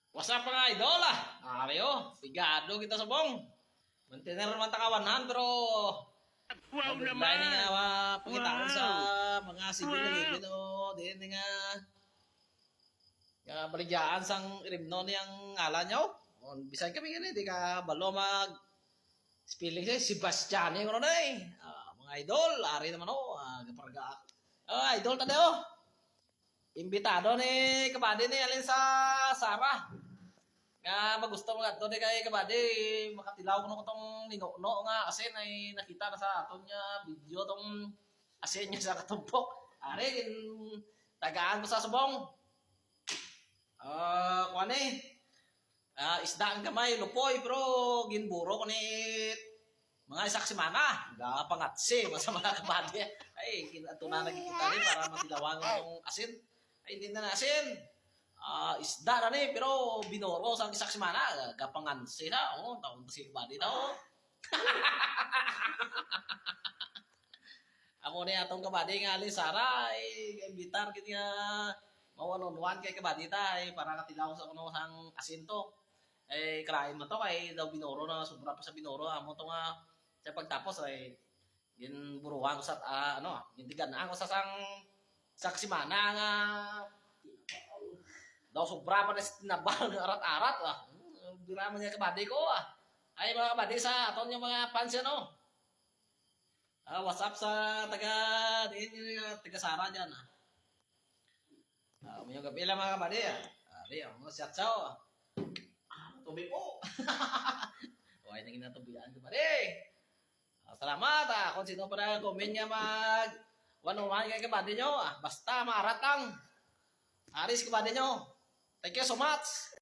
What's up mga idol ah? Ayo, bigado kita subong. Maintainer naman takawanan pero Wow lain naman! nga pakitaan Wow! sa mga civil Wow! wow. No, din nga baligyaan sang rimno niyang ngalan nyo. On bisan kami gani di ka balo mag spelling sa Sebastian yung ano na eh. Mga idol, ari naman oh, gaparga. Idol tadi oh. Imbitado ni kabady ni alin sa Sara. Nga magusto mo ato di kay kabady makatilaw ko tong ninuno nga asin ay nakita na sa aton nya video tong asin niya sa katumpok. Ari din tagaan ko sa subong. Kuan isda ang kamay lupoy pero ginburo ko ni mga isak semana gapangatsi sa mga kabady. Ay kinato na nakikita ni para matilawan yung asin. Ay hindi na asin. Isda na ni pero binoro sa isak semana gapangansi na taon pa si kabady daw. Ako ni atong kabady nga ali Sara ay imbitar kit nga mawanon-wan kay kabady ta ay para katilaw sa kuno sang asin to. Ay kalain mo to kay daw binoro na sobra pa sa binoro amo to nga sa pagtapos ay ginburuhan ko sa gintigan na ako sa sang saksimana nga daw sobra pa na tinabal ng arat-arat bira man niya kabady ko ay mga kabady sa aton yung mga fans no. What's up sa taga Sara dyan yung gabi lang mga kabady ari mga siyatsaw tubig po. Huwag naging natubigan kabady. Salamat kung sino pa na comment niya mag one-on-one kay kabady nyo basta maarat lang aris kabady nyo. Thank you so much.